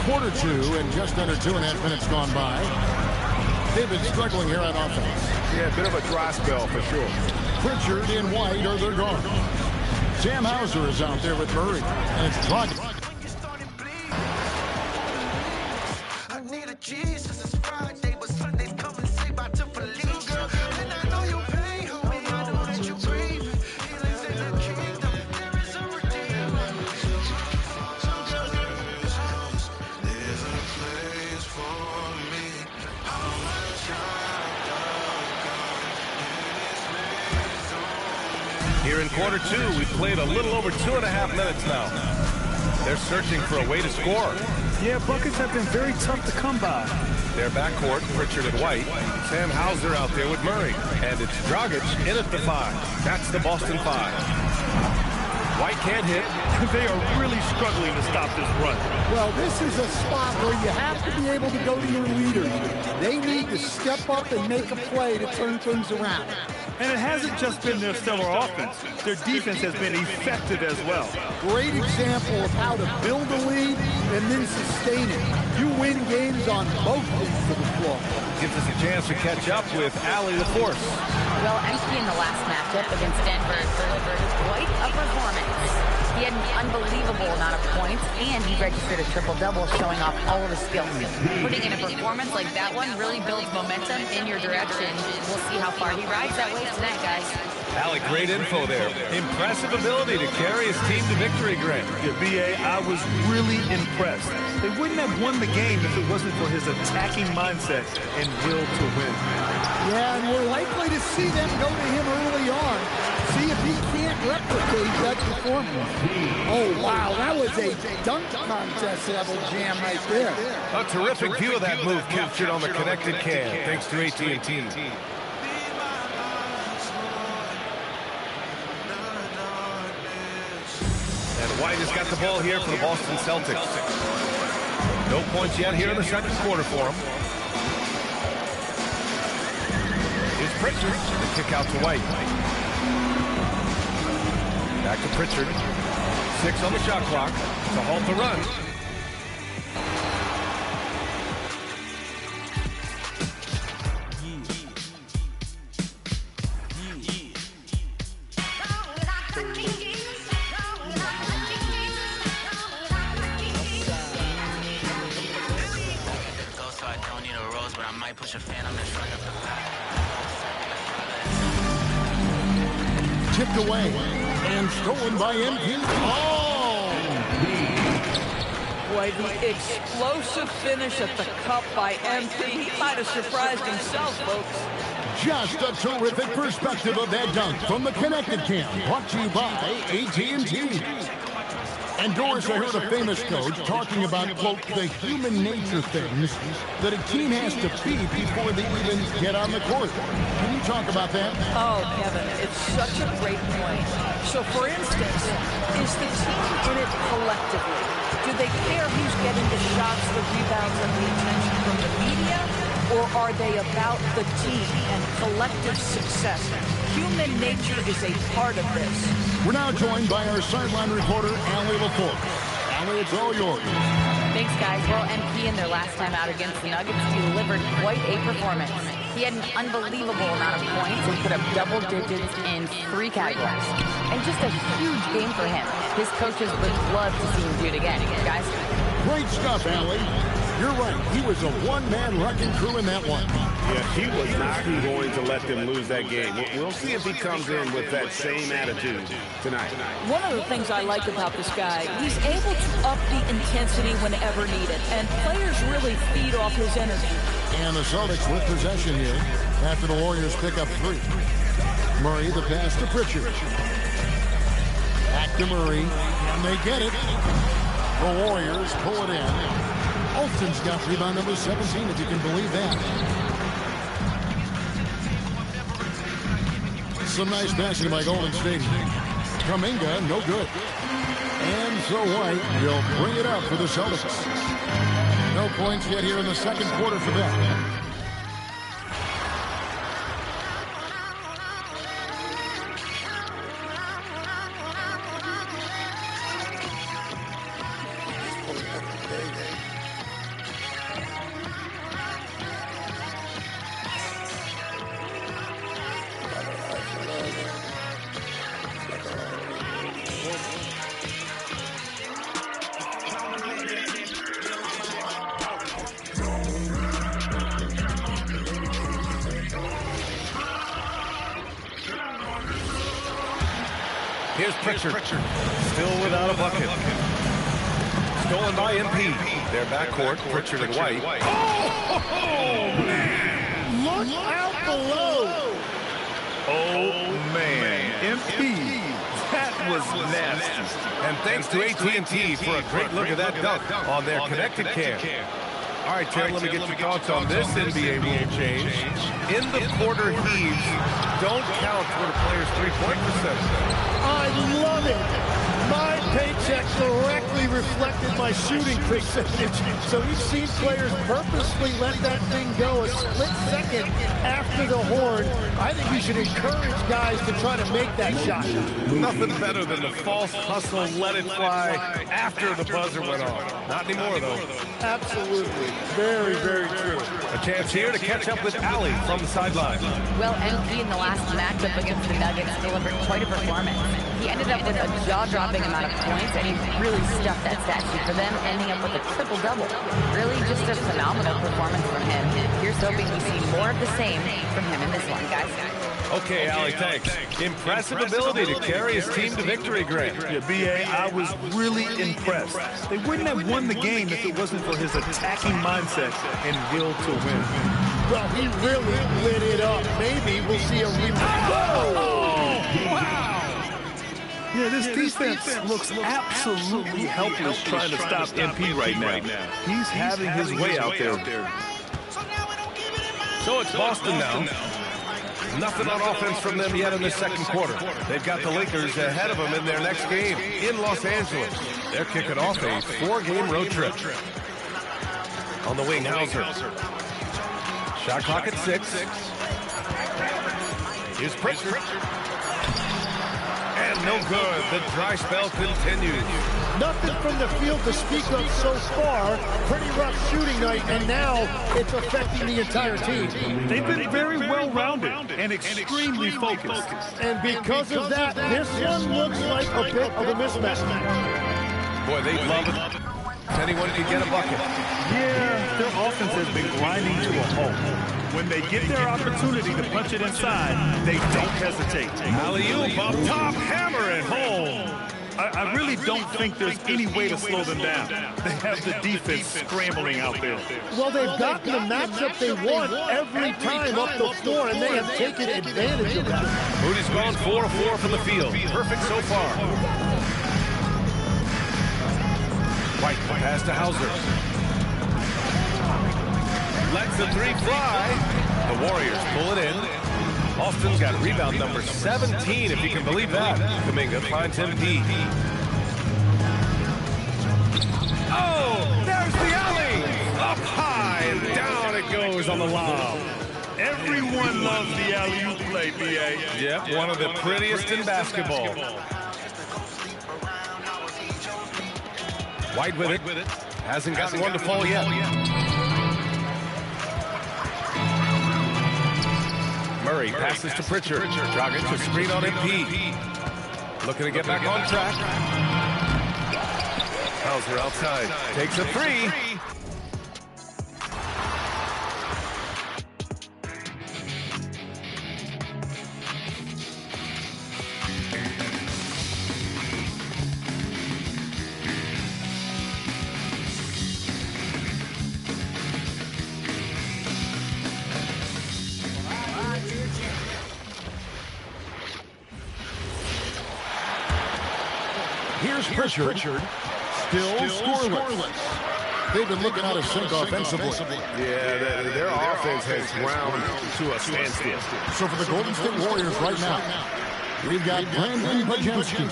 Quarter two and just under 2.5 minutes gone by. They've been struggling here on offense. Yeah, a bit of a dry spell for sure. Pritchard and White are their guards. Sam Hauser is out there with Murray. And it's Dragic. Here in quarter two, we've played a little over 2.5 minutes now. They're searching for a way to score. Yeah, buckets have been very tough to come by. Their backcourt, Pritchard and White. Sam Hauser out there with Murray. And it's Dragic in at the 5. That's the Boston 5. White can't hit. They are really struggling to stop this run. Well, this is a spot where you have to be able to go to your leaders. They need to step up and make a play to turn things around. And it hasn't just been their stellar offense. Their defense has been effective as well. Great example of how to build a lead and then sustain it. You win games on both ends of the floor. Gives us a chance to catch up with Allie LaForce. Well, MP in the last matchup against Denver delivered quite a performance. He had an unbelievable amount of points, and he registered a triple-double, showing off all of his skills. Putting in a performance like that one really builds momentum in your direction. We'll see how far he rides that wave tonight, guys. Allie, great info there. Impressive ability to carry his team to victory, Grant. Yeah, B.A., I was really impressed. They wouldn't have won the game if it wasn't for his attacking mindset and will to win. Yeah, and we're likely to see them go to him early on. See if he can't replicate that performance. Oh, wow, that was a dunk contest level jam right there. A terrific view of that move captured on the connected cam, thanks to AT&T. And White has got the ball here for the Boston Celtics. No points yet here in the second quarter for him. Here's Pritchard. The kick out to White. Back to Pritchard. 6 on the shot clock to halt the run. Push a phantom in front of the Tipped away and stolen by MP. Oh! Boy, the explosive finish at the cup by MP. He might have surprised himself, folks. Just a terrific perspective of that dunk from the Connected Cam, brought to you by AT&T. And Doris, I heard a famous coach talking about, quote, the human nature things that a team has to beat before they even get on the court. Can you talk about that? Oh, Kevin, it's such a great point. So, for instance, is the team in it collectively? Do they care who's getting the shots, the rebounds, and the attention from the media? Or are they about the team and collective success? Human nature is a part of this. We're now joined by our sideline reporter, Allie LaForce. Allie, it's all yours. Thanks, guys. Well, MP in their last time out against the Nuggets delivered quite a performance. He had an unbelievable amount of points and put up double digits in 3 categories. And just a huge game for him. His coaches would love to see him do it again. Guys? Great stuff, Allie. You're right. He was a one-man wrecking crew in that one. Yeah, he was not going to let them lose that game. We'll see if he comes in with that same attitude tonight. One of the things I like about this guy, he's able to up the intensity whenever needed, and players really feed off his energy. And the Celtics with possession here after the Warriors pick up 3. Murray, the pass to Pritchard. Back to Murray, and they get it. The Warriors pull it in. Alston's got rebound number 17, if you can believe that. Some nice passing by Golden State. Kuminga, no good. And so White will bring it up for the Celtics. No points yet here in the second quarter for them. Here's Pritchard. Still without a bucket. Stolen by MP. Their backcourt, Pritchard and White. Oh, man! Look out below! Oh, man. MP. That was nasty. And thanks to AT&T for a great look at that dunk on their connected cam. All right, Terry, let me get your thoughts on this NBA rule change. In the quarter heaves, don't count toward a player's three-point percentage. I love it. My paycheck directly reflected my shooting percentage. So we've seen players purposely let that thing go a split second after the horn. I think we should encourage guys to try to make that shot. Nothing better than the false hustle, let it fly after the buzzer went off. Not anymore, though. Absolutely. Very, very true. A chance here to catch up with Allie from the sideline. Well, MP in the last matchup against the Nuggets delivered quite a performance. He ended up with a jaw-dropping amount of points, and he really stuffed that stat sheet for them, ending up with a triple-double. Really just a phenomenal performance from him. Here's hoping we see more of the same from him in this one, guys. Okay, Allie, thanks. Impressive ability to carry his team to victory, Grant. Yeah, B.A., I was really impressed. They wouldn't have won the game if it wasn't for his attacking mindset and will to win. Well, he really lit it up. Maybe we'll see a rematch. Oh, wow! Yeah, this defense looks absolutely helpless trying to stop MP right now. He's having his way out there. So it's Boston now. Nothing on offense from them yet in the second quarter. They've got the Lakers ahead of them in their next game in Los Angeles. They're kicking off a 4-game road trip. On the wing, Hauser. Shot clock at 6. Here's Pritchard. And no good. The dry spell continues. Nothing from the field to speak of so far. Pretty rough shooting night, and now it's affecting the entire team. They've been very well-rounded and extremely focused. And because of that, this one looks like a bit of a mismatch. Boy, they love it. Anyone can get a bucket. Yeah, their offense has been grinding to a halt. When they get their opportunity to punch it inside, they don't hesitate. Alley-oop up top, hammer it home. I really don't think there's any way to slow them down. They have the defense scrambling out there. Well, they've gotten the matchup they want every time up the floor, and they have taken advantage of that. Moody's gone 4 of 4 from the field. Perfect so far. White pass to Hauser. Lets the 3 fly. The Warriors pull it in. Austin's got rebound number 17, if you can believe that. Kuminga finds MP. Oh, there's the alley! Up high and down it goes on the lob. Everyone loves the alley-oop play, B.A. Yep, one of the prettiest in basketball. White with it. Hasn't gotten one to fall yet. Murray passes to Pritchard. Dragic, a screen on MP. Looking to get back on track. Hauser outside. Takes a 3. Here's Pritchard, still scoreless. They've been looking out of sync offensively. Yeah, their offense has ground to a standstill. So for the Golden State Warriors right now, we've got Brandon Bajemski.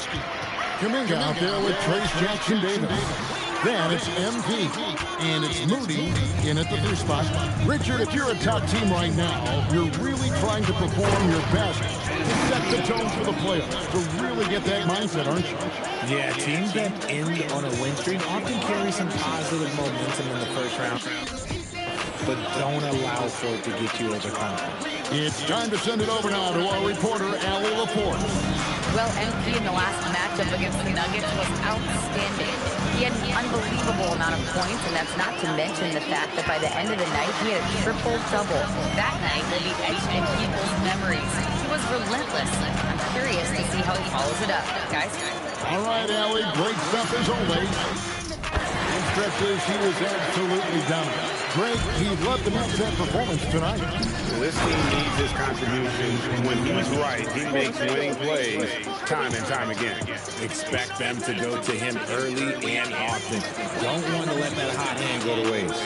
Kuminga out there with Trace Jackson-Davis. Then it's MP, and it's Moody in at the 3 spot. Richard, if you're a top team right now, you're really trying to perform your best to set the tone for the playoffs, to really get that mindset, aren't you? Yeah, teams that end on a win streak often carry some positive momentum in the first round, but don't allow for it to get you overconfident. It's time to send it over now to our reporter, Allie Laporte. Well, MP in the last matchup against the Nuggets was outstanding. He had an unbelievable amount of points, and that's not to mention the fact that by the end of the night, he had a triple-double. That night will be etched in people's memories. He was relentless. I'm curious to see how he follows it up. Guys? All right, Allie, great stuff as always. In stretches, he was absolutely dominant. Greg, he loved the net performance tonight. This team needs his contributions. When he's right, he makes winning plays time and time again. Expect them to go to him early and often. Don't want to let that hot hand go to waste.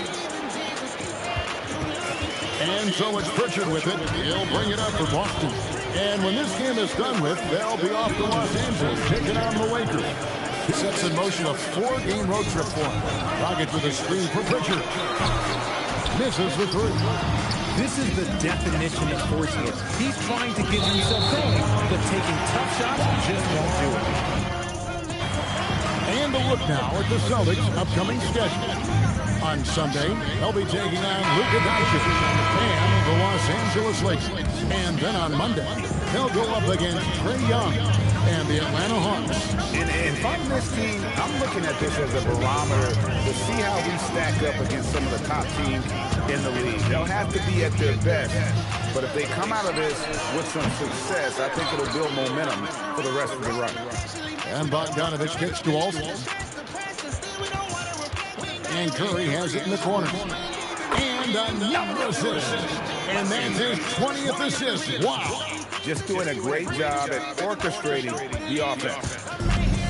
And so it's Pritchard with it. He'll bring it up for Boston. And when this game is done with, they'll be off to Los Angeles, taking on the Lakers. He sets in motion a 4-game road trip for him. Rockets with a screen for Pritchard. Misses the three. This is the definition of forcing it. He's trying to get himself going, but taking tough shots just won't do it. And a look now at the Celtics' upcoming schedule. On Sunday, they'll be taking on Luka Doncic and the Los Angeles Lakers. And then on Monday, they'll go up against Trae Young and the Atlanta Hawks. And if I'm this team, I'm looking at this as a barometer to see how we stack up against some of the top teams in the league. They'll have to be at their best, but if they come out of this with some success, I think it'll build momentum for the rest of the run. And Bogdanovich kicks to Alston. And Curry has it in the corner. And another assist. And that's his 20th assist. Wow. Just doing a great job at orchestrating the offense.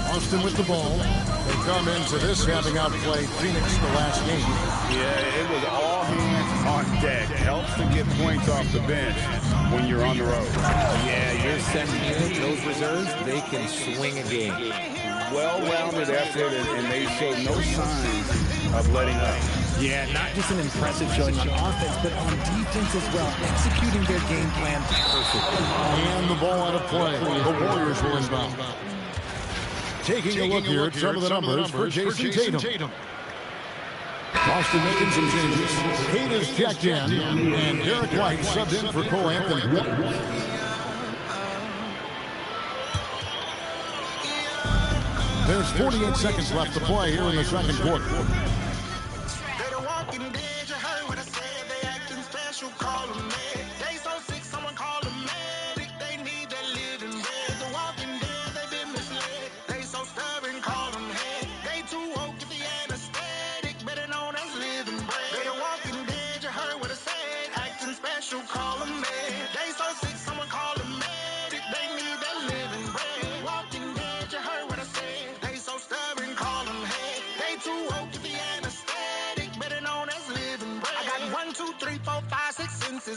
Austin with the ball. They come into this having outplayed Phoenix the last game. Yeah, it was all hands on deck. Helps to get points off the bench when you're on the road. Yeah, you're sending in those reserves, they can swing a game. Well-rounded effort, and they showed no signs of letting up. Yeah, not just an impressive showing on offense, but on defense as well, executing their game plan perfectly. And the ball out of play. The Warriors will inbound. Taking a look here at some of the numbers for Jason Tatum. Boston making some changes. Kate is checked in, and Derek White subbed in for Cole Anthony. There's 48 seconds left to play here in the second quarter.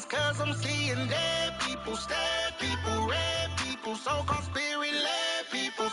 Cause I'm seeing dead people, stare people, red people, so-called spirit-led people.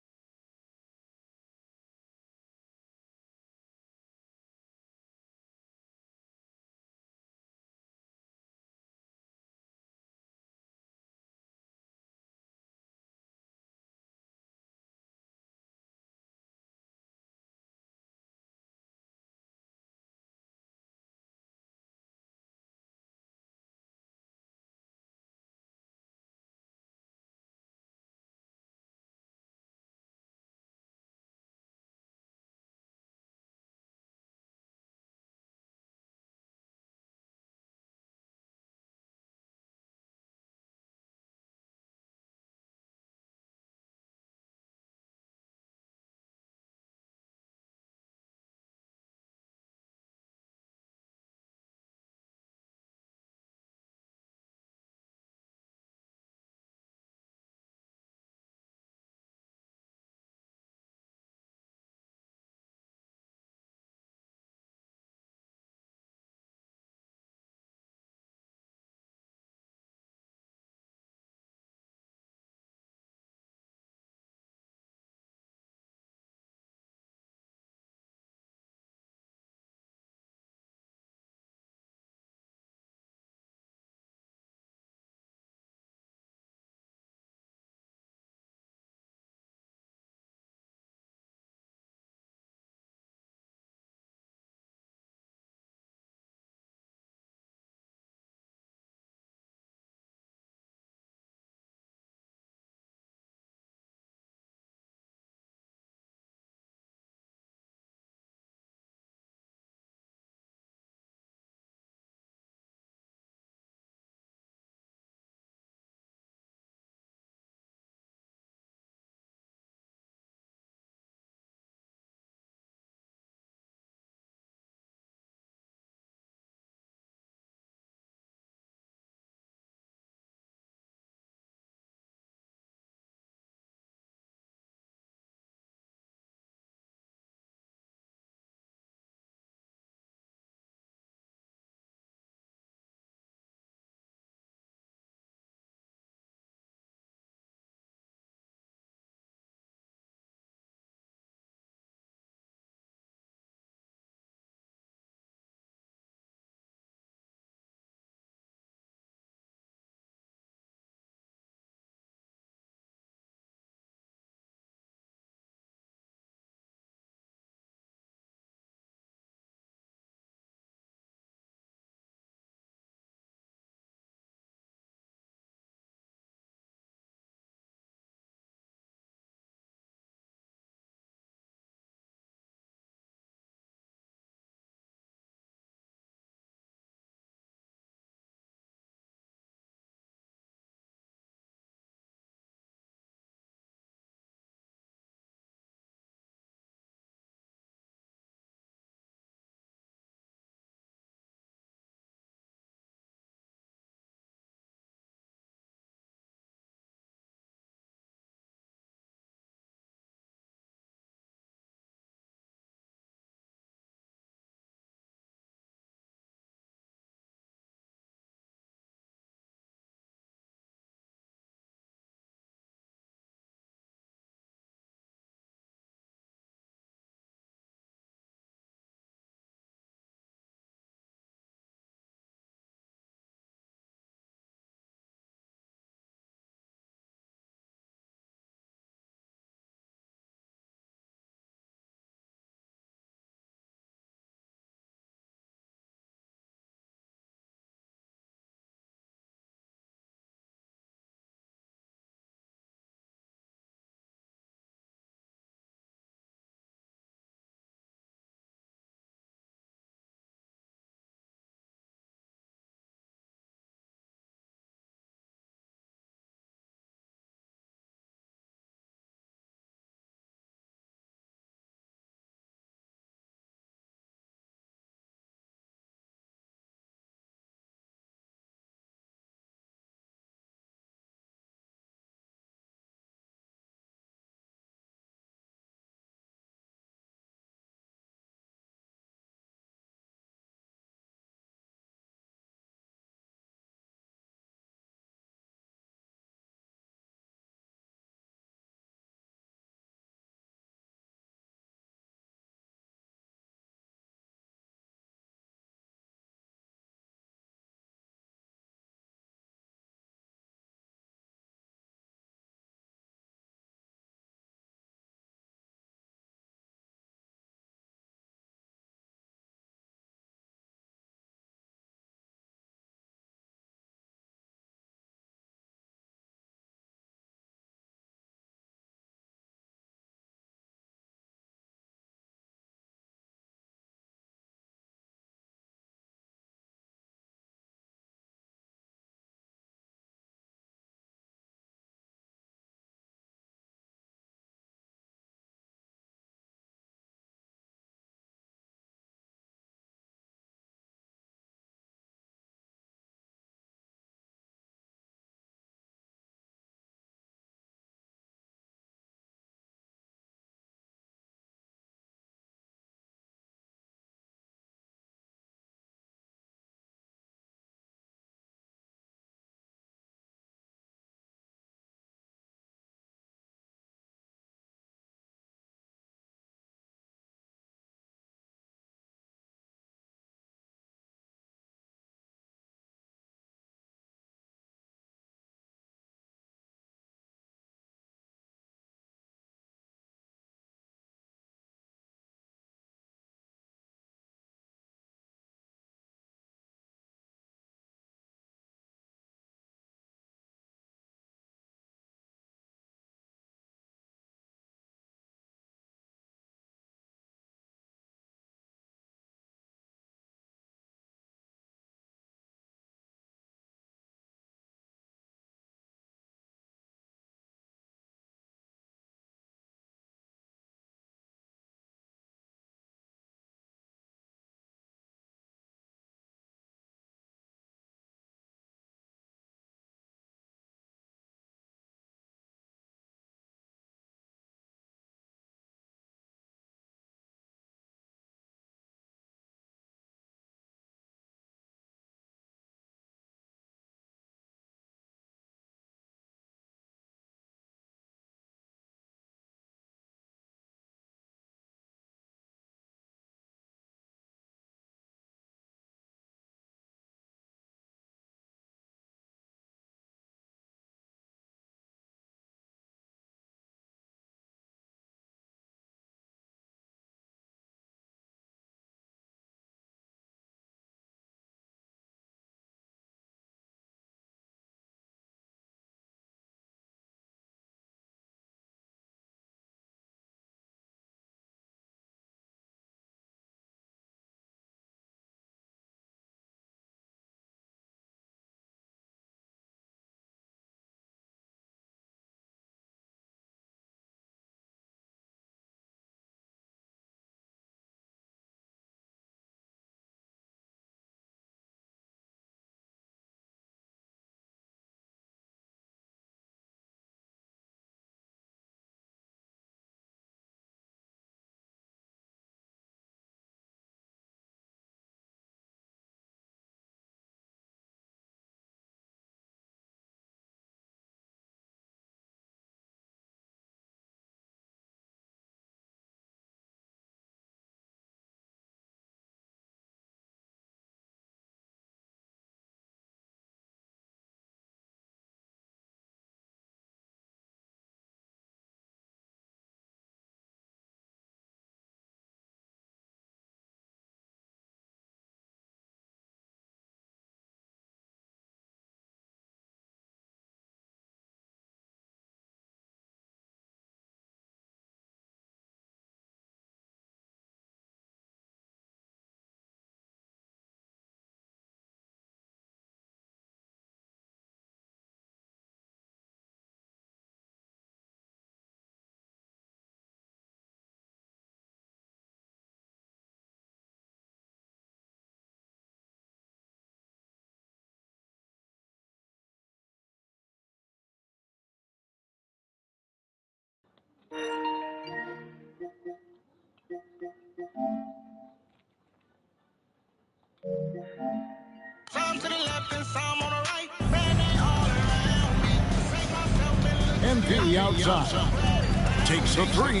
Some to the left and some on the right. Bending all around me. Make myself and look MP outside. Takes a three.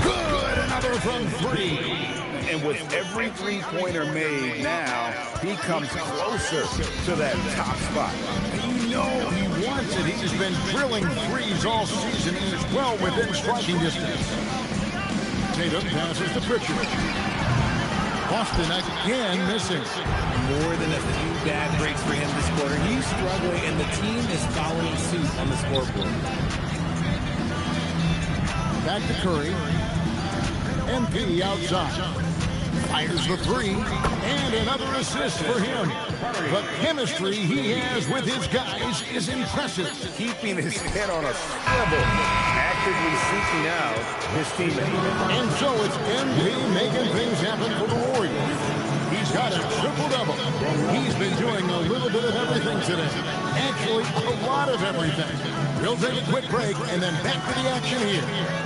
Good, another from three. And with every three-pointer made now, he comes closer to that top spot. You know he wants it. He's been drilling threes all season. He's well within striking distance. Tatum passes to Pritchard. Boston again missing. More than a few bad breaks for him this quarter. He's struggling, and the team is following suit on the scoreboard. Back to Curry. MP outside. Fires the three, and another assist for him. The chemistry he has with his guys is impressive. Keeping his head on a swivel, actively seeking out his teammate. And so it's MP making things happen for the Warriors. He's got a triple-double. He's been doing a little bit of everything today. Actually, a lot of everything. We'll take a quick break and then back to the action here.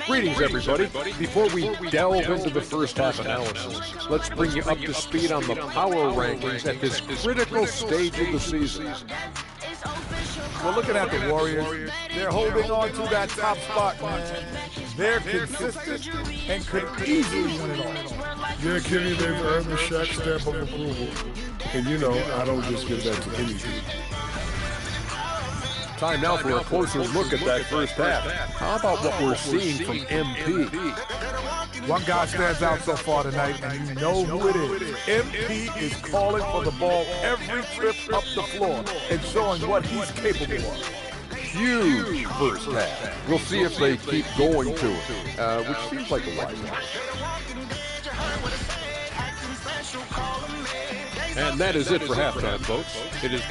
Greetings, everybody. Before we delve into the first half analysis, let's bring you up to speed on the power rankings at this critical stage of the season. We're looking at the Warriors. They're holding on to that top spot, man. They're consistent and could easily win it all. Yeah, Kenny, they've earned the Shaq stamp of approval. And, you know, I don't just give that to any team. Time now for a closer look at that first half. How about what we're seeing from MP? One guy stands out so far tonight, and you know who it is. MP is calling for the ball every trip up the floor and showing what he's capable of. Huge first half. We'll see if they keep going to it, which seems like a wise one. And that is it for halftime, folks. It is.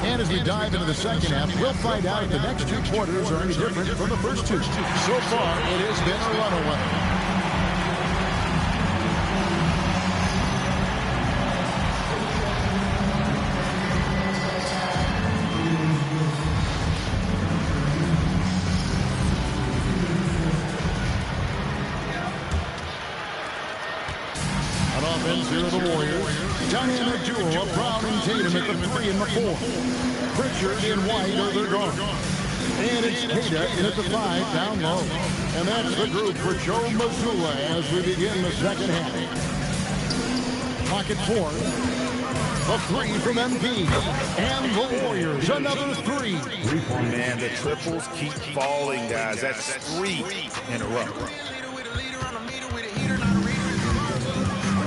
And as we dive into the second half, we'll find out if the next two quarters are any different from the first two. So far, it has been a runaway. Here are the Warriors. Dynamic duo of Brown and Tatum at the 3 and the 4. Pritchard and White are their guards. And it's Kata in at the 5 down low. And that's the group for Joe Mazzulla as we begin the second half. Pocket 4. A 3 from MP. And the Warriors, another 3. Man, the triples keep falling, guys. That's 3 in a row.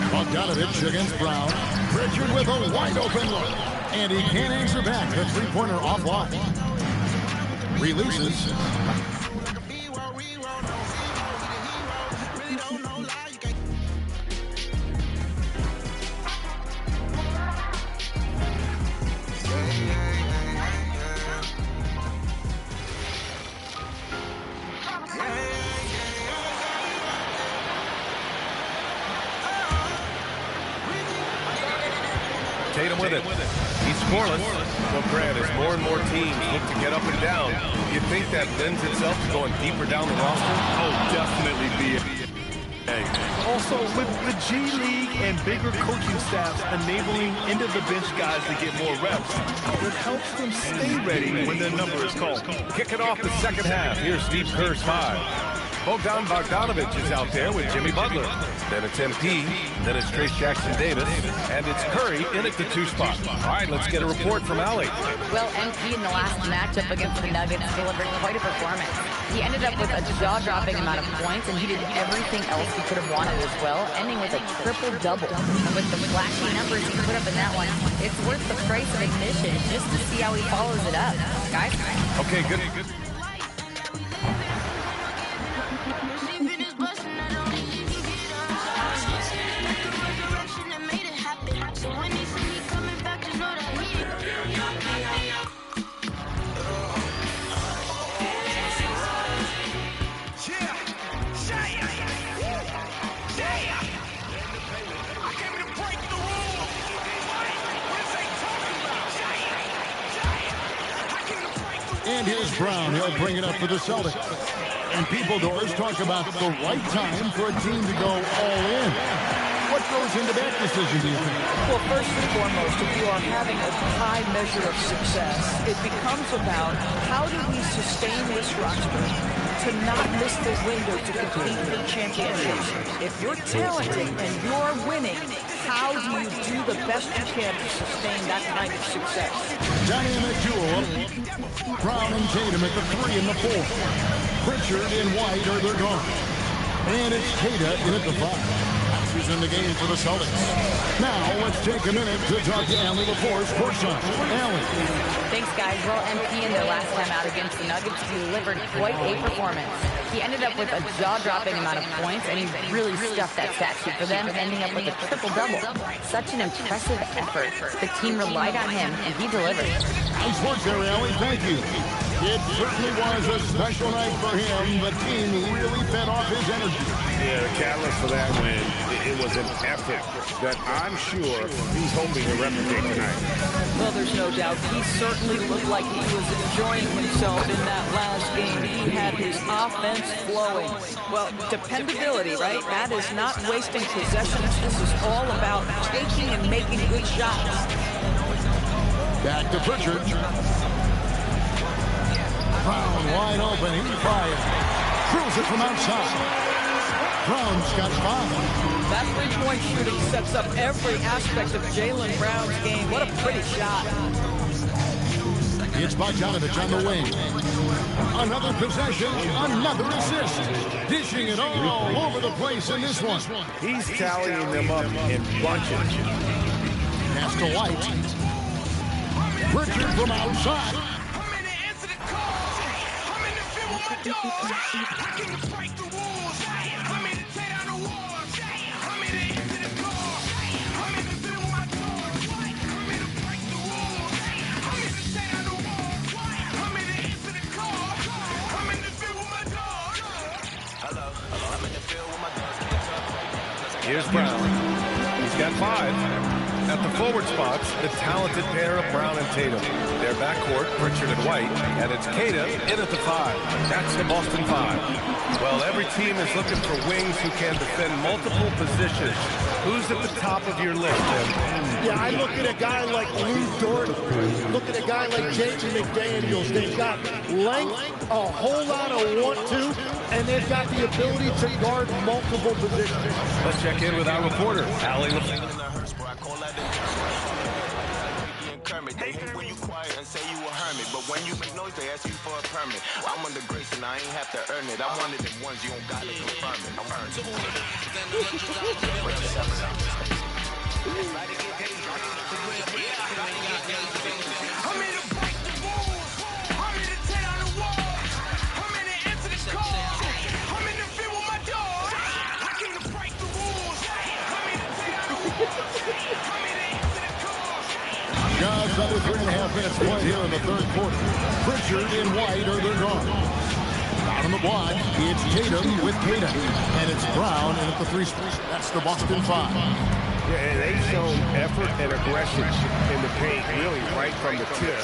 Bogdanovich against Brown. Pritchard with a wide open look. And he can't answer back. The three-pointer offline. Releases. Tatum with it. He's scoreless. Well, Grant, as more and more teams look to get up and down, you think that lends itself to going deeper down the roster? Oh, definitely be it. Also, with the G League and bigger coaching staffs enabling end-of-the-bench guys to get more reps, it helps them stay ready when their number is called. Kicking off the second half, here's Steve Kerr's 5. Bogdanovich is out there with Jimmy Butler. Then it's MP, then it's Trace Jackson-Davis, and it's Curry in at the 2 spot. All right, let's get a report from Allie. Well, MP in the last matchup against the Nuggets delivered quite a performance. He ended up with a jaw-dropping amount of points, and he did everything else he could have wanted as well, ending with a triple-double. And with the flashy numbers he put up in that one, it's worth the price of admission just to see how he follows it up. Guys? Okay, good. And here's Brown. He'll bring it up for the Celtics. And people, Doris, talk about the right time for a team to go all in. What goes into that decision, do you think? Well, first and foremost, if you are having a high measure of success, it becomes about how do we sustain this roster to not miss the window to compete for championships. If you're talented and you're winning, how do you do the best you can to sustain that kind of success? Dynamic duo. Brown and Tatum at the 3 and the 4. Pritchard and White are their guards. And it's Kata in at the 5. He's in the game for the Celtics. Now, let's take a minute to talk to Allie LaForce courtside. Allie. Thanks, guys. Well, MP in their last time out against the Nuggets delivered quite a performance. He ended up with a jaw-dropping amount of points, and he really stuffed that stat sheet for them, ending up with a triple-double. Such an impressive effort. The team relied on him, and he delivered. Nice work there, Allie. Thank you. It certainly was a special night for him. The team really fed off his energy. Yeah, the catalyst for that win, it was an effort that I'm sure he's hoping to replicate tonight. Well, there's no doubt. He certainly looked like he was enjoying himself in that last game. He had his offense flowing. Well, dependability, right? That is not wasting possessions. This is all about taking and making good shots. Back to Pritchard. Brown wide open. He fires. Throws it from outside. Brown's got 5. That three-point shooting sets up every aspect of Jaylen Brown's game. What a pretty shot. It's Bogdanovich on the wing. Another possession, another assist. Dishing it all over the place in this one. He's tallying them up in bunches. Pass to White. Pritchard from outside. Here's Brown. He's got 5. At the forward spots, the talented pair of Brown and Tatum. Their backcourt, Pritchard and White, and it's Kata in at the 5. That's the Boston 5. Well, every team is looking for wings who can defend multiple positions. Who's at the top of your list, Tim? Yeah, I look at a guy like Lou Dort. Look at a guy like Jaden McDaniels. They've got length, a whole lot of want-to, and they've got the ability to guard multiple positions. Let's check in with our reporter, Allie LaForce. They hate when you quiet and say you a hermit, but when you make noise, they ask you for a permit. I'm under grace and I ain't have to earn it. I'm one of them ones you don't gotta confirm it. I'm earned Just under 3.5 minutes play here in the third quarter. Pritchard and White are their guards. Out on the block, it's Tatum with Kata. And it's Brown in at the 3 spot. That's the Boston 5. Yeah, and they've shown effort and aggression in the paint, really right from the tip.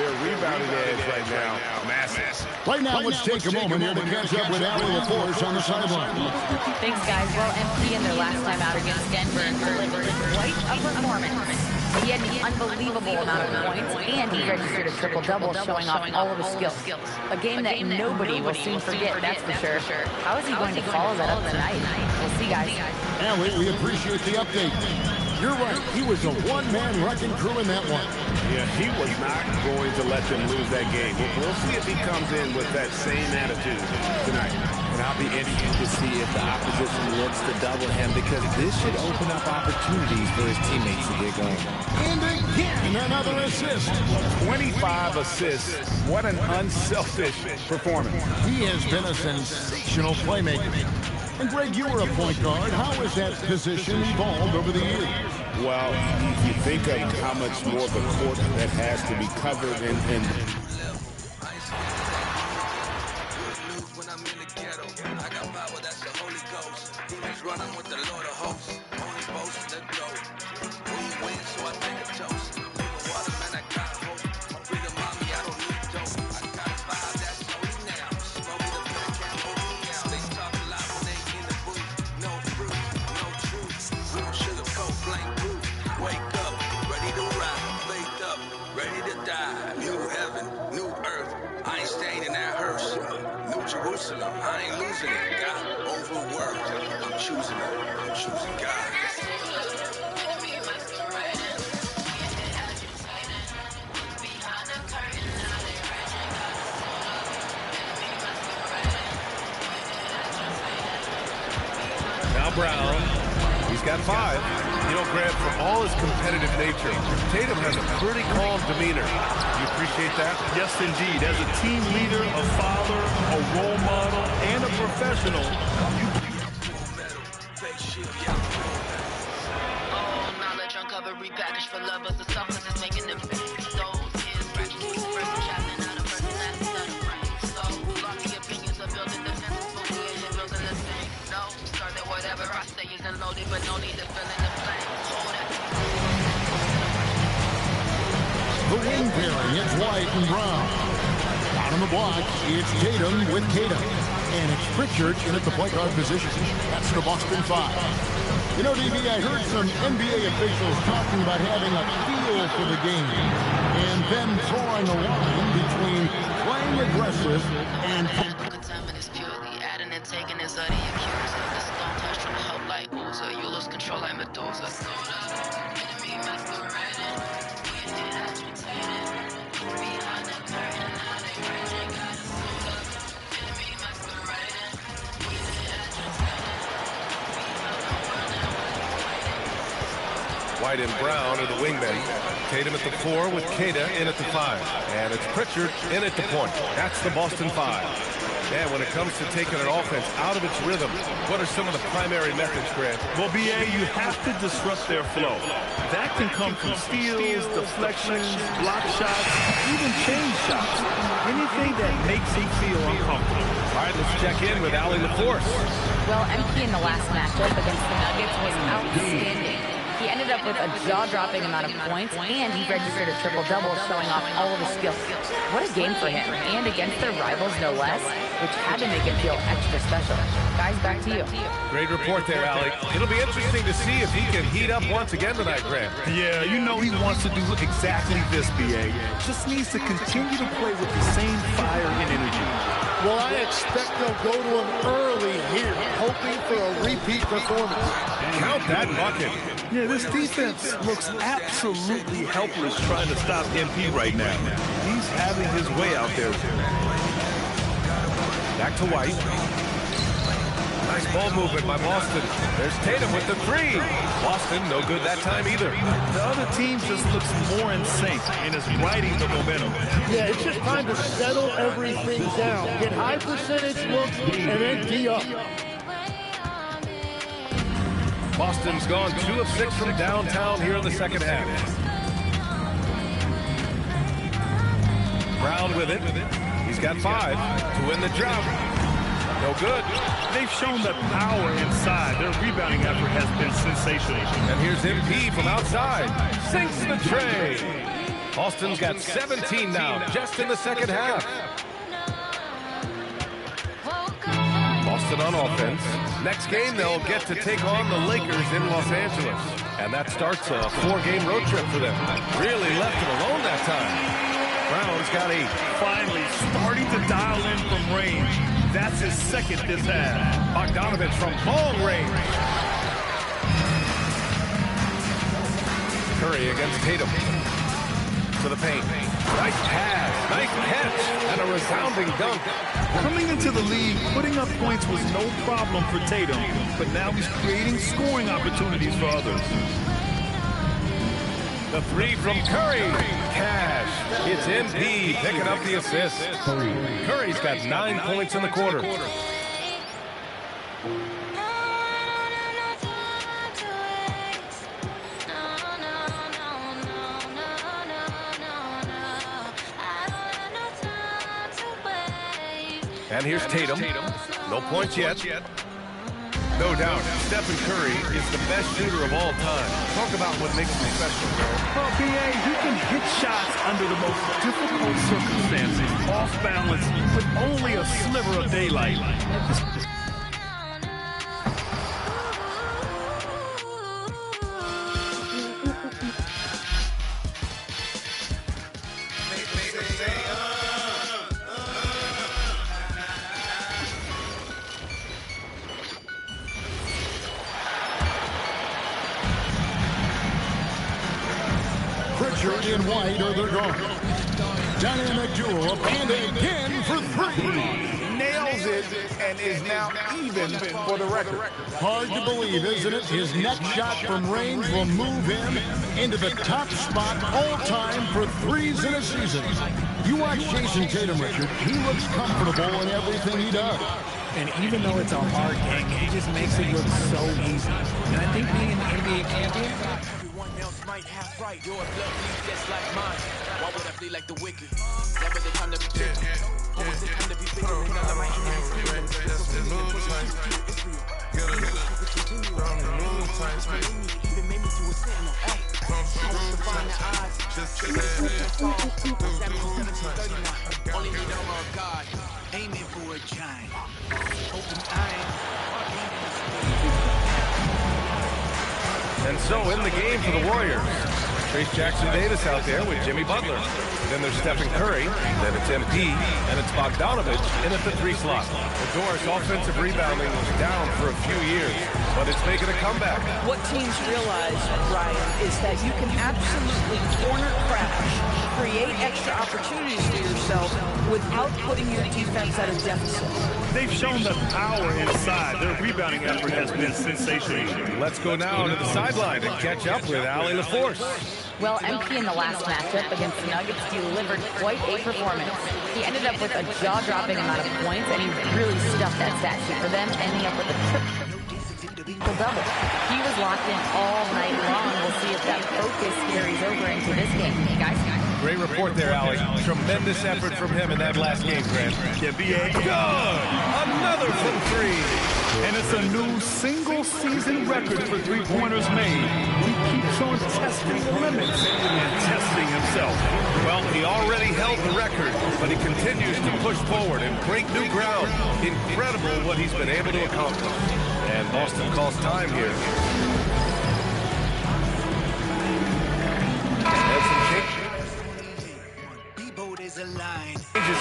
Their rebounding edge right now, massive. Right now, let's take a moment here to catch up with Allie LaForce on the sideline. Thanks, guys. Well, MP in their last time out against Denver delivered quite a performance. He had an unbelievable amount of points, and he registered a triple-double, showing off all of his skills. A game that nobody will soon forget, that's for sure. How is he going to follow that up tonight? We'll see, guys. Allie, we appreciate the update. You're right. He was a one-man wrecking crew in that one. Yeah, he was not going to let them lose that game. We'll see if he comes in with that same attitude tonight. And I'll be interested to see if the opposition looks to double him, because this should open up opportunities for his teammates to get going. And again, another assist. 25 assists. What an unselfish performance. He has been a sensational playmaker. And Greg, you were a point guard. How has that position evolved over the years? Well, if you think of how much more of a court that has to be covered and running with the Lord of hosts. Only boast the glow. We win, so I make a toast. Water, man, I got hope. Bring a mommy, I don't need dope. I got listen up, I ain't losing it. Got overworked. I'm choosing it. I'm choosing God. Now Brown, he's got 5. You know, Grant, for all his competitive nature, Tatum has a pretty calm demeanor. You appreciate that? Yes, indeed. As a team leader, a father, a role model, and a professional, Knowledge uncovered, repackaged for lovers. The substance is making them those kids fractures. Person traveling out of person that's not a right. So, lofty opinions are building defenses, but we ain't here building the same. No, starting whatever I say isn't loaded, but no need to fill in the blanks. Hold that. The wing pairing, it's White and Brown. Out on the block, it's Tatum with Tatum. And it's Pritchard in at the point guard position. That's the Boston 5. You know, DB, I heard some NBA officials talking about having a feel for the game and then drawing a line between playing aggressive and... Contaminant is purely adding and taking is of the accuser. The stone touch from the help like Uza. You lose control like Medusa. Enemy masquerading. We did agitated. Behind the curtain, now they raging. Got a suit up. Enemy masquerading. We did agitated. White and Brown are the wingmen. Tatum at the 4 with Kata in at the 5. And it's Pritchard in at the point. That's the Boston 5. And when it comes to taking an offense out of its rhythm, what are some of the primary methods, Grant? well, BA, you have to disrupt their flow. That can come from steals, deflections, block shots, even change shots. Anything that makes him feel uncomfortable. All right, let's check in with Allie LaForce. Well, MP in the last matchup against the Nuggets was outstanding. He ended up with a jaw-dropping amount of points, and he registered a triple-double, showing off all of his skills. What a game for him, and against their rivals, no less, which had to make him feel extra special. Guys, back to you. Great report there, Allie. It'll be interesting to see if he can heat up once again tonight, Grant. Yeah, you know he wants to do exactly this, BA. Just needs to continue to play with the same fire and energy. Well, I expect they'll go to him early here, hoping for a repeat performance. Count that bucket. Yeah, this defense looks absolutely helpless trying to stop MP right now. He's having his way out there. Back to White. Nice ball movement by Boston. There's Tatum with the 3. Boston, no good that time either. The other team just looks more in sync and is riding the momentum. Yeah, it's just time to settle everything down. Get high percentage looks and then tee up. Boston's gone 2 of 6 from downtown here in the second half. Brown with it. He's got 5 to win the drought. No good. They've shown that power inside. Their rebounding effort has been sensational. And here's MP from outside. Sinks the tray. Boston's got 17 now, just in the second half. Boston on offense. Next game, they'll get to take on the Lakers in Los Angeles. And that starts a 4-game road trip for them. Really left it alone that time. Brown's got 8. Finally starting to dial in from range. That's his second this half. Bogdanovich from long range. Curry against Tatum. To the paint. Nice pass, nice catch, and a resounding dunk. Coming into the league, putting up points was no problem for Tatum, but now he's creating scoring opportunities for others. The 3 from Curry. Cash. It's MP picking up the assist. Curry's got 9 points in the quarter. And here's Tatum. No points yet. No doubt, Stephen Curry is the best shooter of all time. Talk about what makes him special, man. Well, BA, he can hit shots under the most difficult circumstances, off balance, with only a sliver of daylight. Richard in white are their guards. Dynamic duo up and again for three. Nails it and is now even for the record. Hard to believe, isn't it? His next shot from range will move him into the top spot all time for threes in a season. You watch Jason Tatum, Richard. He looks comfortable in everything he does. And even though it's a hard game, he just makes it look so easy. And I think being an NBA champion, Everyone else might have right. Your blood bleeds just like mine. Why would I bleed like the wicked? Never the time to be tricked. Always the time to be bigger. And none of my enemies feel it. Even made me to a sentinel. Ay. I was to find the odds. Only need the armor of God. Aiming for a giant. Open eye. And so in the game for the Warriors, Trace Jackson-Davis out there with Jimmy Butler. Then there's Stephen Curry, then it's MP, and it's Bogdanovich in at the 3 slot. The Doors' offensive rebounding was down for a few years, but it's making a comeback. What teams realize, Ryan, is that you can absolutely corner crash, create extra opportunities for yourself without putting your defense at a deficit. They've shown the power inside. Their rebounding effort has been sensational. Let's go now to the sideline and catch up with Allie LaForce. Well, MP in the last matchup against the Nuggets delivered quite a performance. He ended up with a jaw-dropping amount of points, and he really stuffed that stat sheet for them, ending up with a triple-double. He was locked in all night long. We'll see if that focus carries over into this game. Hey, guys. Great report there, Allie. Tremendous effort from him in that last game, Grant. Yeah, B.A. Good! Another from 3. And it's a new single-season record for three-pointers made. He keeps on testing the limits and testing himself. Well, he already held the record, but he continues to push forward and break new ground. Incredible what he's been able to accomplish. And Boston calls time here. And some changes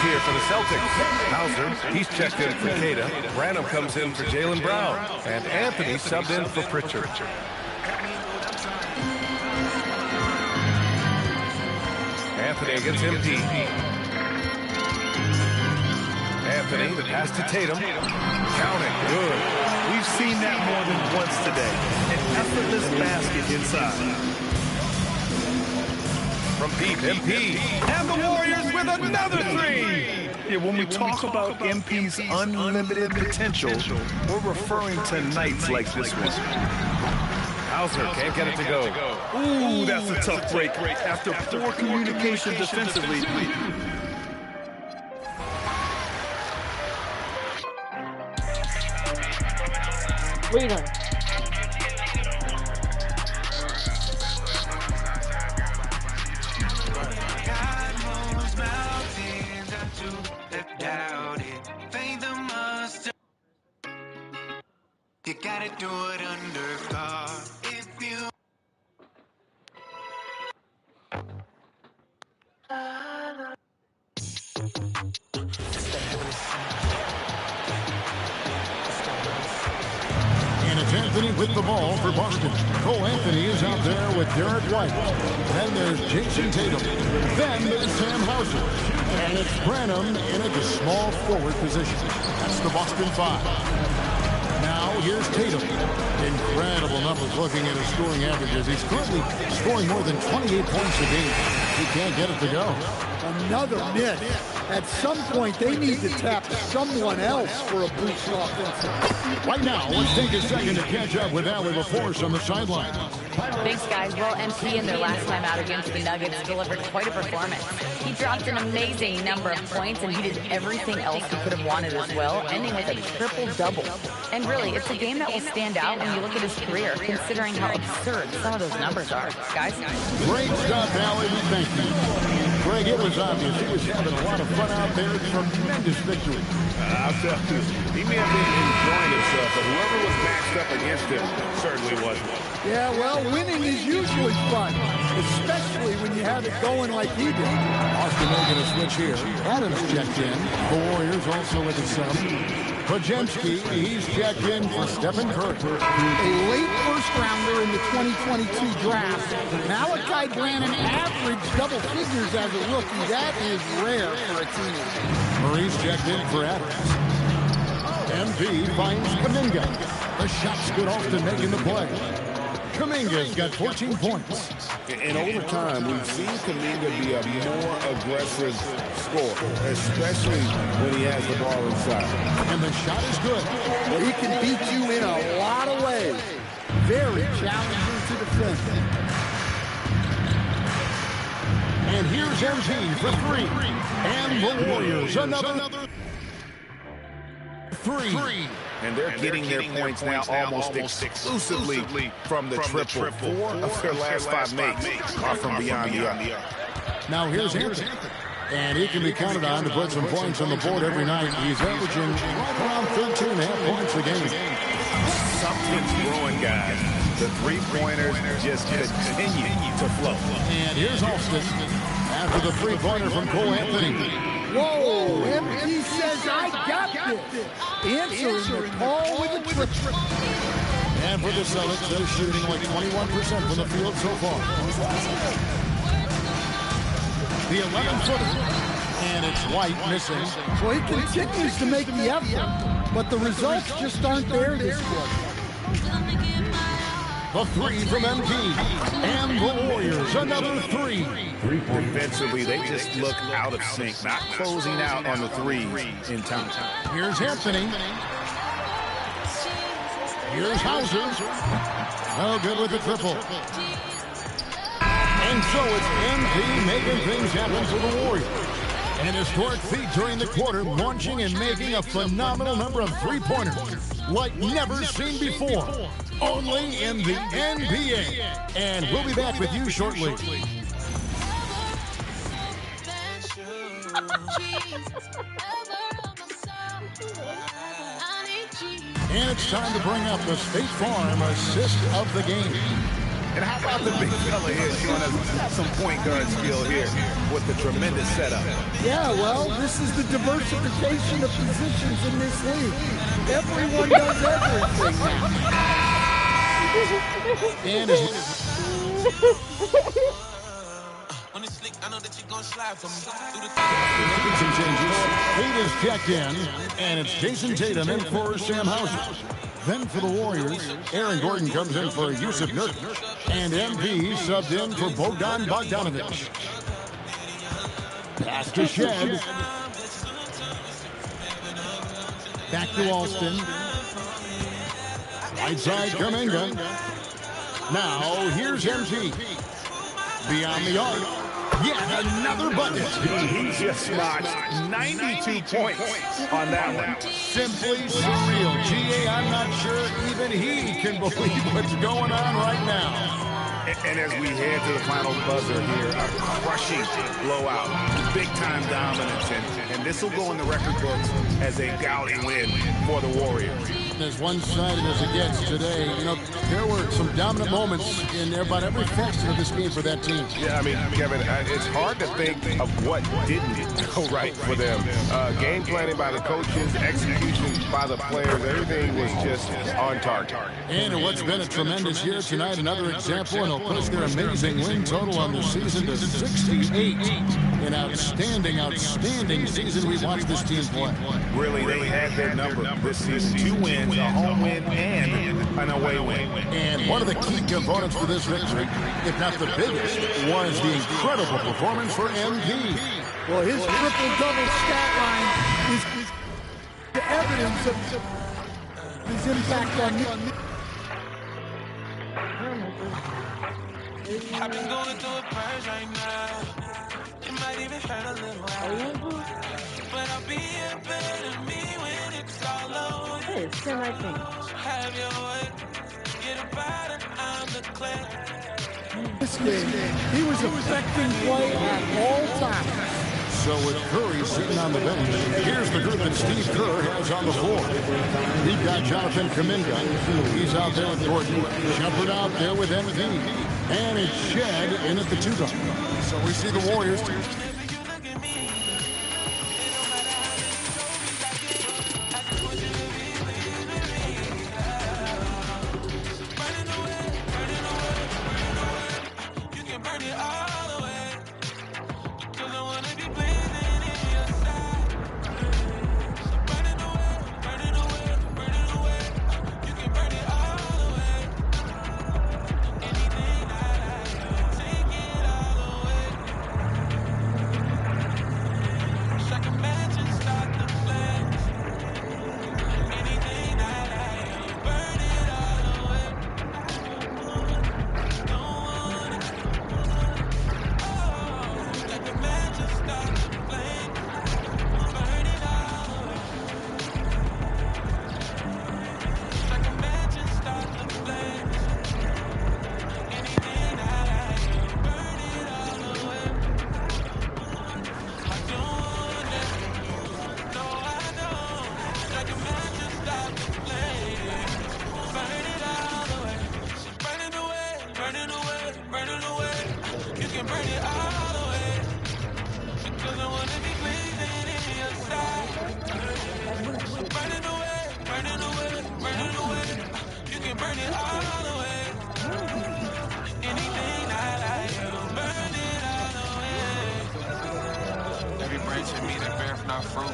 here for the Celtics. Hauser, he's checked in for Cada. Branham comes in for Jaylen Brown. And Anthony subbed in for Pritchard. Anthony against MP. Anthony, the pass to Tatum. Counting, good. We've seen that more than once today. An effortless basket inside. From deep, MP. And the Warriors with another 3. Yeah, when we talk about MP's unlimited potential, we're referring to nights like this one. Hauser can't get it to go. Ooh, that's a tough break. After poor communication defensively. Leader. You gotta do it under God. If you And it's Anthony with the ball for Boston. Cole Anthony is out there with Derek White. Then there's Jason Tatum. Then there's Sam Hauser. And it's Branham in a small forward position. That's the Boston 5. Now, here's Tatum. Incredible numbers looking at his scoring averages. He's currently scoring more than 28 points a game. He can't get it to go. Another miss. At some point, they need to tap someone else for a boost offensive. Right now, let's take a second to catch up with Allie LaForce on the sideline. Thanks, guys. Well, MP in their last time out against the Nuggets delivered quite a performance. He dropped an amazing number of points, and he did everything else he could have wanted as well, ending with a triple-double. And really, it's a game that will stand out when you look at his career, considering how absurd some of those numbers are. Guys? Great stuff, Allie. We thank you. Greg, it was obvious he was having a lot of fun out there. Tremendous victory. I'll tell you, he may have been enjoying himself, but whoever was matched up against him certainly wasn't. Yeah, well, winning is usually fun, especially when you have it going like he did. Austin making a switch here. Adams checked in. The Warriors also with a sub. Pajemski, he's checked in for Stephen Curry. A late first-rounder in the 2022 draft. Malachi Branham averaged double figures as a rookie. That is rare for a teenager. Murray's checked in for Adams. MB finds Kuminga. The shot's good, Austin making the play. Kuminga's got 14 points. And over time, we've seen Kuminga be a more aggressive scorer, especially when he has the ball inside. And the shot is good. Well, he can beat you in a lot of ways. Very challenging to defend. And here's MG for three. And the Warriors, another three. And they're getting their points now almost exclusively from the triple. 4 of their last 5 makes are from beyond the arc. Now here's Anthony. And he can be counted on to put some points on the board every night. He's averaging around 13.5 points a game. Something's brewing, guys. The three-pointers just continue to flow. And here's Austin after the three-pointer from Cole Anthony. Whoa, MD says, I got this. Answering the call with a triple. And for the Celtics, they're shooting like 21% from the field so far. The 11-footer, and it's White missing. Well, he continues to make the effort, but the results just aren't there this quarter. The three from MP, and the Warriors, another three. Defensively, they just look out of sync, not closing out on the threes in time. Here's Anthony. Here's Hauser. No good with the triple. And so it's MP making things happen for the Warriors. An historic feat during the quarter, launching and making a phenomenal number of three-pointers like never seen before. Only in the NBA. And we'll be back with you shortly. And it's time to bring up the State Farm assist of the game. And how about the big fella here showing us some point guard skill here with the tremendous setup? Yeah, well, this is the diversification of positions in this league. Everyone does everything now. And some changes. Tate is checked in, and it's Jason Tatum in for Sam Hauser. Then for the Warriors, Aaron Gordon comes in for Yusuf Nurkic, and MP subbed in for Bogdan Bogdanovic. Pass to Shed. Back to Alston. Right side Kuminga. Now here's MG. Beyond the arc. Yet another bucket. He just notched 92 points on that one. Simply surreal. GA, I'm not sure even he can believe what's going on right now. And as we head to the final buzzer here, a crushing blowout, big-time dominance, and this will go in the record books as a gaudy win for the Warriors. As one-sided as it gets today, you know, there were some dominant moments in about every facet of this game for that team. Yeah, I mean, Kevin, it's hard to think of what didn't go right for them. Game planning by the coaches, execution by the players, everything was just on target. And what's been a tremendous year tonight, another example, and it'll push their amazing win total on the season to 68. An outstanding, outstanding season we've watched this team play. Really, they had their number this season. 2 wins, a home win, and an away win. And one of the key components to this victory, if not the biggest, was the incredible performance for MP. Well, his triple-double stat line is the evidence of his impact on me. I've been going through a purge right now. It might even hurt a little while. But I'll be a better me when it's all over. Hey, it's 10, I think. Have your way. Get about it, I'm the clay. This game, he was affecting play at all times. So with Curry sitting on the bench, here's the group that Steve Kerr has on the floor. We've got Jonathan Kuminga. He's out there with Gordon. Shumpert out there with MD. And it's Shed in at the 2 guard. So we see the Warriors. not fruit.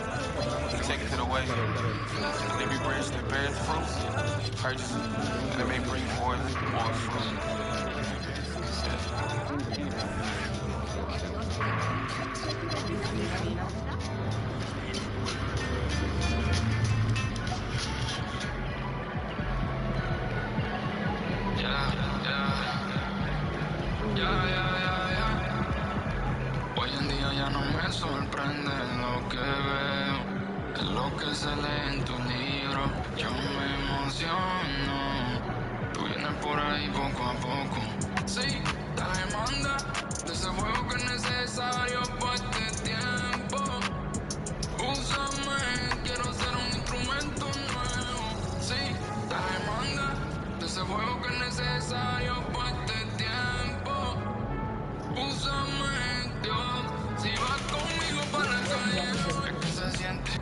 You take it to the way. And every branch that bears fruit, you purchase it. And it may bring forth more fruit. Hoy en día ya no me sorprende lo que veo, es lo que se lee en tu libro. Yo me emociono, tú vienes por ahí poco a poco. Sí, la demanda de ese fuego que es necesario para este tiempo. Úsame, quiero ser un instrumento nuevo. Sí, la demanda de ese fuego que es necesario para este tiempo. Úsame, Dios, si vas conmigo para la calle, es que se siente.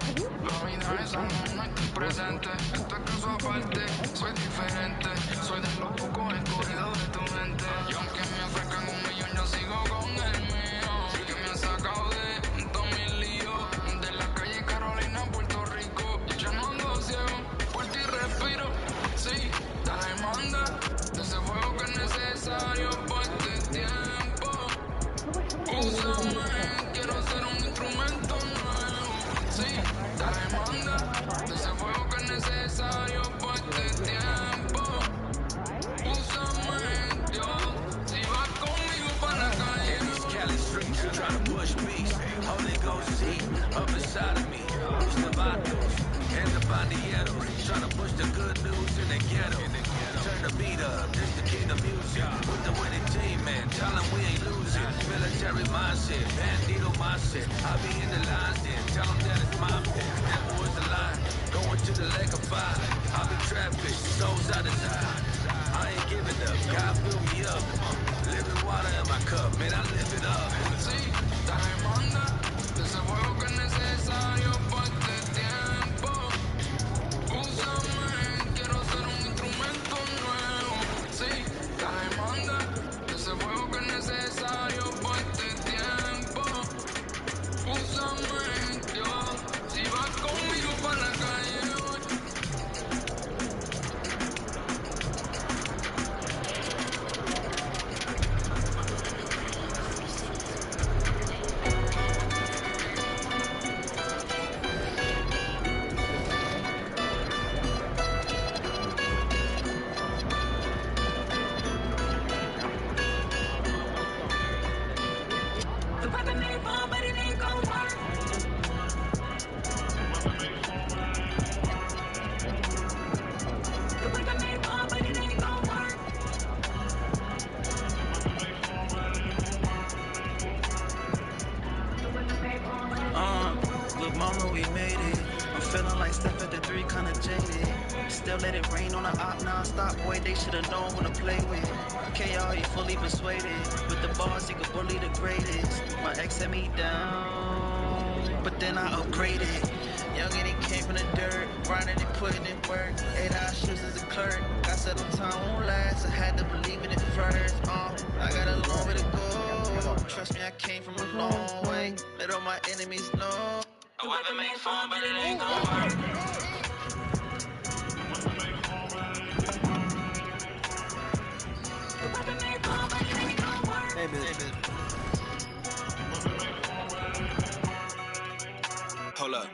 La vida es algo, no estoy presente. Esto es caso aparte, soy diferente. Soy de los pocos escogidos de tu mente. Y aunque me ofrezcan 1 millón, yo sigo con el mío. Que me ha sacado de todos mis líos. De la calle Carolina, Puerto Rico. Yo no ando ciego, por ti respiro. Sí, la demanda de ese fuego que es necesario para este tiempo. Úsame, quiero ser un instrumento nuevo. Sí, la demanda de ese fuego que es necesario para este tiempo. Úsame, Dios, si vas conmigo para la calle. In these Cali streets, trying to push peace. Holy Ghost is heat up inside of me. Who's the vatos and the bandilleros? Trying to push the good news in the ghetto. Turn the beat up, this the king of music. With the winning team, man, tell them we ain't losing. Military mindset, bandito mindset. I be in the lines then, tell them that it's my pick. That was the line, going to the leg of five. I be trapped, souls out of desire. I ain't giving up, God fill me up. Living water in my cup, man, I live it up. Sí, la demanda de ese fuego que es necesario para este tiempo. Úsame, quiero ser un instrumento nuevo. Sí, la demanda de ese fuego que es necesario para este tiempo. Úsame, Dios, si vas conmigo para la calle hoy. The weapon may fall, but it ain't gon' work. The weapon may fall, but it ain't gon' work. Look, mama, we made it. I'm feeling like Steph at the 3, kinda jaded. Still let it rain on the op non-stop. Boy, they should've known who to play with. KR, he fully persuaded. With the bars, he could bully the greatest. My ex set me down, but then I upgraded. Young and he came from the dirt, grinding and putting in work. 8-hour shifts as a clerk. I said the time won't last. I had to believe in it first. I got a long way to go. Trust me, I came from a long way. Let all my enemies know. The weapon may fall, but it ain't gon' work. The weapon may fall, but it ain't gon' work. Hey, bitch. Hold up.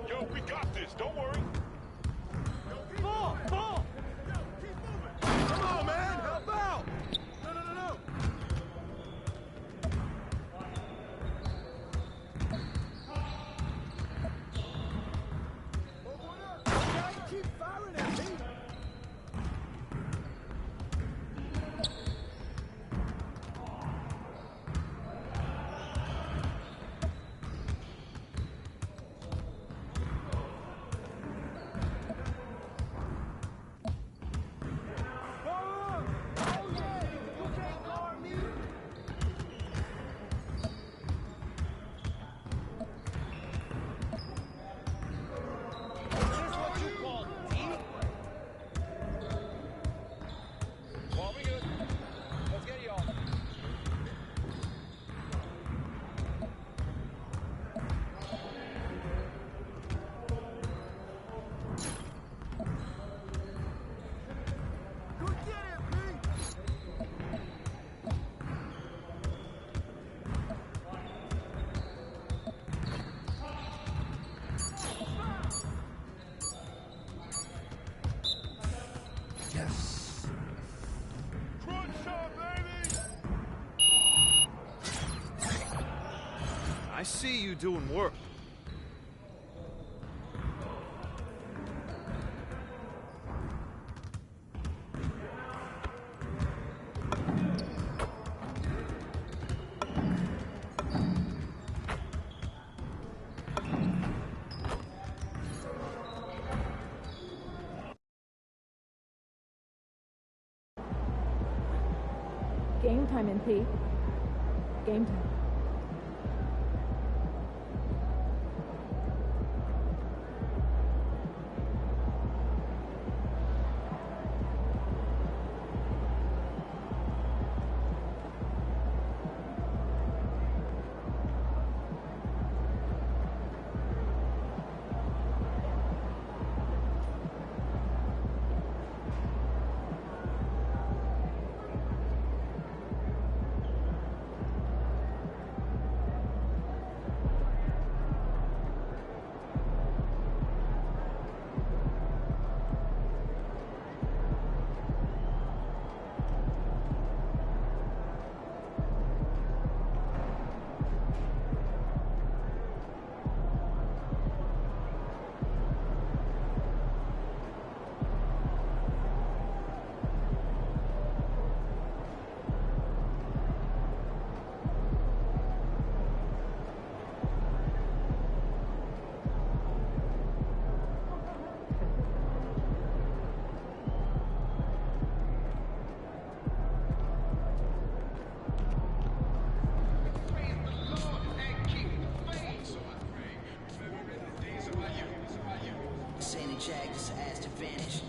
Yo, we got this. Don't worry. Ball! Ball! Come on, man! Help out! No. Keep firing at me! I see you doing work. Game time, NP. Game time. Jag just asked to vanish.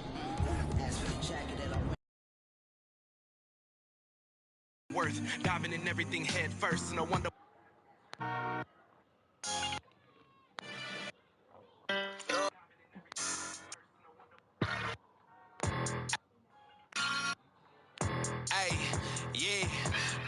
Asked for the jacket that I worth diving in everything head first, and I wonder. Hey, yeah,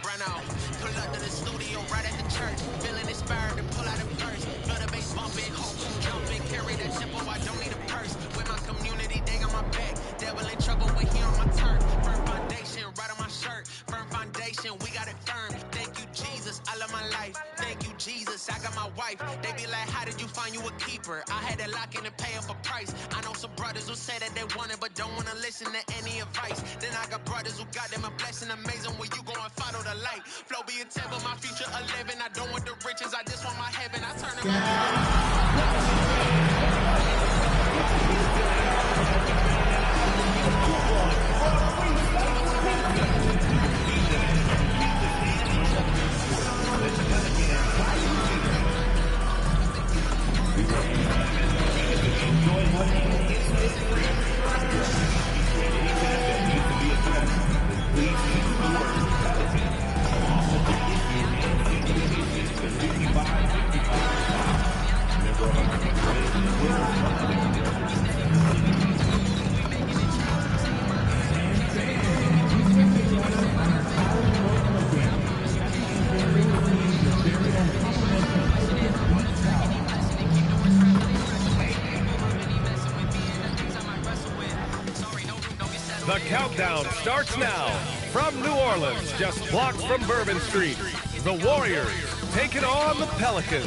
Bruno, pull up to the studio right at the church, feeling inspired to pull out a verse, feel the bass bumping, hope jumping, carry that tempo, I don't need a purse, with my community, they got my back, devil in trouble when he on my turf, firm foundation, right on my shirt, firm foundation, we got it firm, thank you Jesus, I love my life, thank you Jesus, I got my wife, they be like, how did you find you a keeper, I had to lock in and pay up a price, I know some brothers who say that they want it, but don't want to listen to any advice, then I got brothers who got them a blessing amazing when you go and follow the light. Flow be a temple, my future a living. I don't want the riches, I just want my heaven. I turn countdown starts now. From New Orleans, just blocks from Bourbon Street, the Warriors taking on the Pelicans.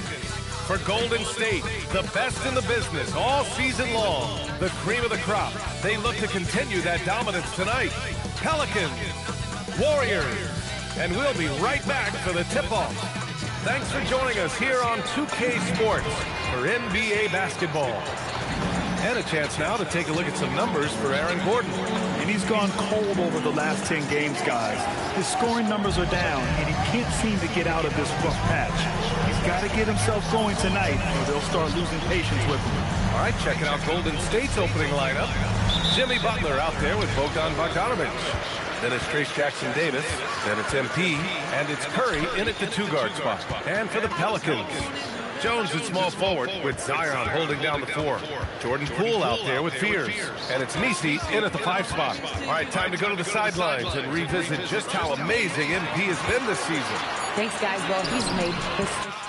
For Golden State, the best in the business all season long. The cream of the crop. They look to continue that dominance tonight. Pelicans, Warriors. And we'll be right back for the tip-off. Thanks for joining us here on 2K Sports for NBA basketball. And a chance now to take a look at some numbers for Aaron Gordon. And he's gone cold over the last 10 games, guys. His scoring numbers are down, and he can't seem to get out of this rough patch. He's got to get himself going tonight, or they'll start losing patience with him. All right, checking out Golden State's opening lineup. Jimmy Butler out there with Bogdan Bogdanović. Then it's Trace Jackson Davis. Then it's MP. And it's Curry in at the two-guard spot. And for the Pelicans, Jones at small forward with Zion holding down the 4. Jordan Poole out there with Fears. And it's Nisi in at the 5 spot. All right, time to go to the sidelines and revisit just how amazing MP has been this season. Thanks, guys. Well, he's made history.